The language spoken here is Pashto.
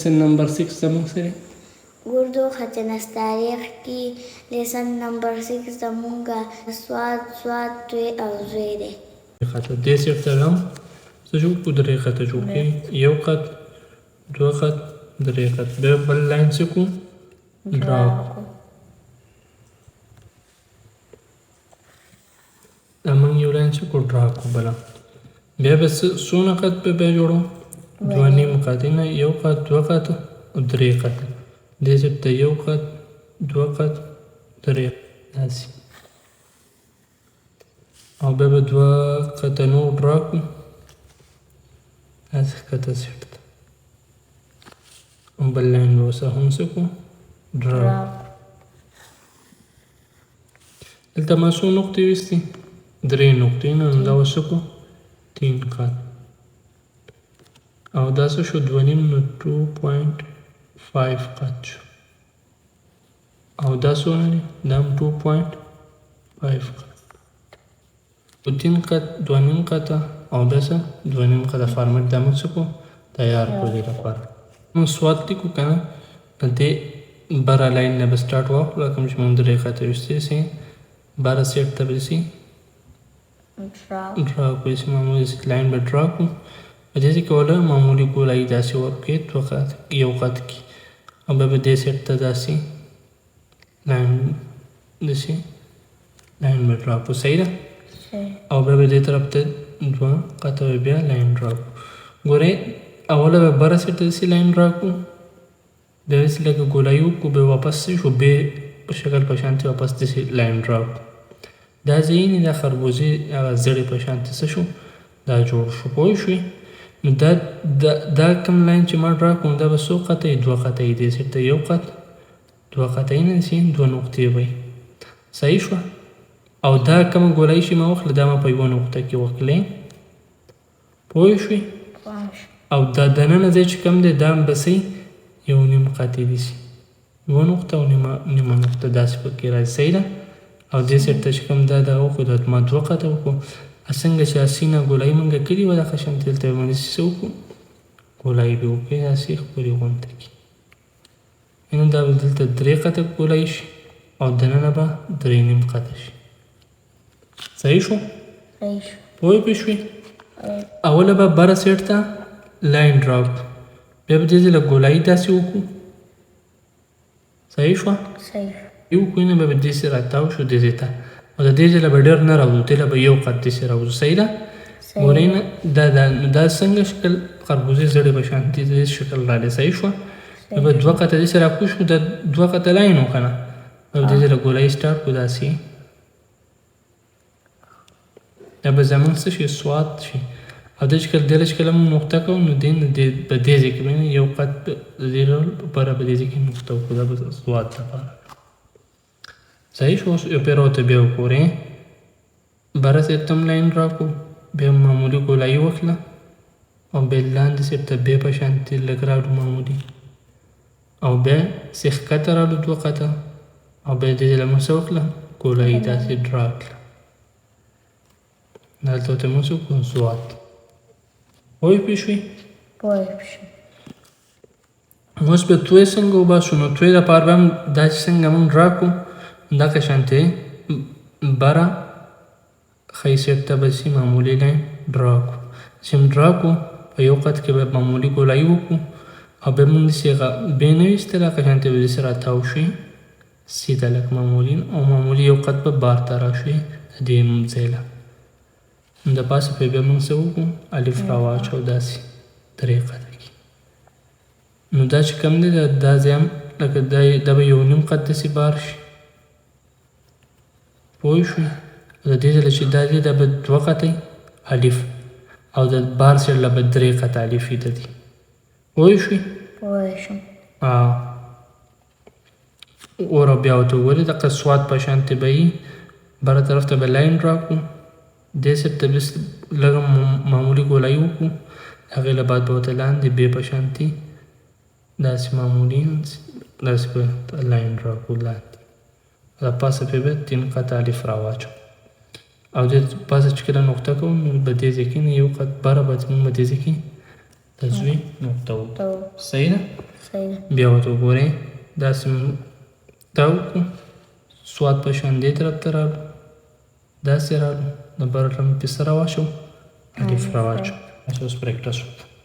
لیسن نمبر 6 زموږ سره اردو ختنس تاریخ کی لیسن نمبر 6 زمونږه سواد توی او زوی دی. خطه دې سیټ ته هم څه جوړ کړو درې خطه جوړ کړي یو خط دوه خط درې خط بیا بل لاین څه کړو ډرا کړو. دا موږ یو لاین څه کړو ډرا کړو بله بیا به څونه خط به بیا جوړو دوه نیم خط نه یو خط دوه خط او درې خط دې سیټ ته یو خط دوه خط درې داسې او بیا به دوه خطه نور ډرا کړو داسې ښکته سیټ ته بل لاین به ورسره هم څه کړو ډرا دلته ما څو نقطې ویستې درې نقطې نه نو دا به څه کړو 3 خط او دا څه شو دوه نیم نو 2.5 خط شو او دا څونه دی دا هم 2.5 خط و 3 خط دوه نیم خطه او بیا څه دوه نیم خطه فارمټ دا موږ څه کړو تیار کړو دې لپاره موږ سواد لیکو که نه د دې بره لاین نه به سټارټ واخلو کوم چې موږ درې خطه ویستې سي بره سیټ ته به سي ډرا کړو چې معمولي لاین به ډرا کړو په دې کې کوله معمولي ګولایي داسې ورکړي دوه خط یو خط کې او بیا به دې سیټ ته داسې لاین داسې لاین به ډرا کړو صحیح ده او بیا به دې طرف ته دوه خطه به بیا لاین ډرا کړو ګورئ اوله به بره سیټ ته داسې لاین ډرا کړو بیا داسې لکه ګولایي وکړو بیا واپس شو بیا په شکل په شانتې واپس داسې لاین ډرا کړو دا ځینې دا خربوزې هغه زړې په شانتې څه شو دا جوړ شو پوه شوې نو دا کوم لاین چې ما ډرا کړو دا به څو خطه یي دوه خطه یي دې سیټ ته یو خط دوه خطه یي نه داسې دوه نقطې به یي صحیح شوه او دا کومه ګولایي چې ما واخله دا ما په یوه نقطه کې واخلې پوه شوې او دا دننه ځای چې کوم دی دا به څه یو نیم خط یې داسې یوه نقطه او نیمه نقطه داسې پکې راځي صحیح ده او دې سیټ ته چې کوم دا وکړو دا ما دوه خطه وکړو څنګه چې اسینه ګولایي مونږ کړې وه دغه شانتې دلته یې باندې څه وکړو ګولایي به وکړې داسې ښکلې غونډه کې نو دا به دلته درې خطه ګولایي شي او دننه به درې نیم خطه شي صحیح شو پوه پوه شوې اوله به بره سیټ ته لاین ډرا کړو بیا به دې ځای له ګولایي داسې وکړو صحیح شوه یو کوی نه به داسې راتاو شو دې ځای ته او د دې ځای له به ډېر نه راوځو دې له به یو خط داسې راوځو صحیح ده ګورئ نه دا څنګه شکل خربوزې زړې په شانتې دې شکل راغلی صحیح شوه نو به دوه خطه داسې راکوز شو دا دوه خطه لاین و که نه به دې ځای له ګولایي سټارټ کړو داسې دا به زمونږ څه شي سواد شي او دې چې کله دې چې کله موږ نقطه کوو نو دې په دې ځای کې به یو خط د دې لپاره په دې ځای کې نقطه وکړو دا به سواد لپاره صحیح شو یو پیره ورته بیا وګورئ بره سیټ ته هم لاین ډرا کړو بیا معمولي ګولایي واخله او بیا لاندې سیټ ته بیا په شانتې لږ راوړو معمولي او بیا څې ښکته راوړو دوه خطه او بیا دې ځای له موږ څه وکړه ګولایي داسې ډرا کړه دلته ورته موږ څه وکړو سواد پوه شوې اوس بیا توی څنګه وباسو نو توی لپاره به هم دا چې څنګه موږ ډرا کړو دغه شانتې بره ښی سیټ ته به سي معمولي لاین ډرا کړو چې هم ډرا کړو په یو خط کې به معمولي ګولایي وکړو او بیا موږ داسې هغه بې نه ویستل هغه شانتې به داسې راتاو شي سیده لږ معمولي او معمولي یو خط به بار ته راشي د دې ځای له د پاسه پرې بیا موږ څه وکړو الف راواچو داسې درې خطه کې نو دا چې کوم دی دا ځای هم لکه دا به یو نیم خط داسې بار شي پوه شوې د دې ځای چې دا دی دا به دوه خطه الف او د بار سر له به درې خطه الف یې د دي پوه شوې اوره بیا ورته وګورئ دغه سواد په شانتې به یي بره طرف ته به لاین ډرا کړو دې سیټ ته بس لږه معمولي ګولایي وکړو هغې له بعد به ورته لاندې بې په شانتې داسې معمولي داسې به لاین ډرا کړو لاندې د پاسه پرې به 3 خط الف راواچو او د پاسه چې کله نقطه کوو نو به دې ځای کې نه یو خط بره به موږ به دې ځای کې تصویر نقطه وکړو صحیح ده صحیح ده. بیا ورته وګورئ داسې دا وکړو سواد په شان دې طرف ته راړو داسې راړو د بر لم پسې راواچو الف راواچو اوس پریکټس وکړو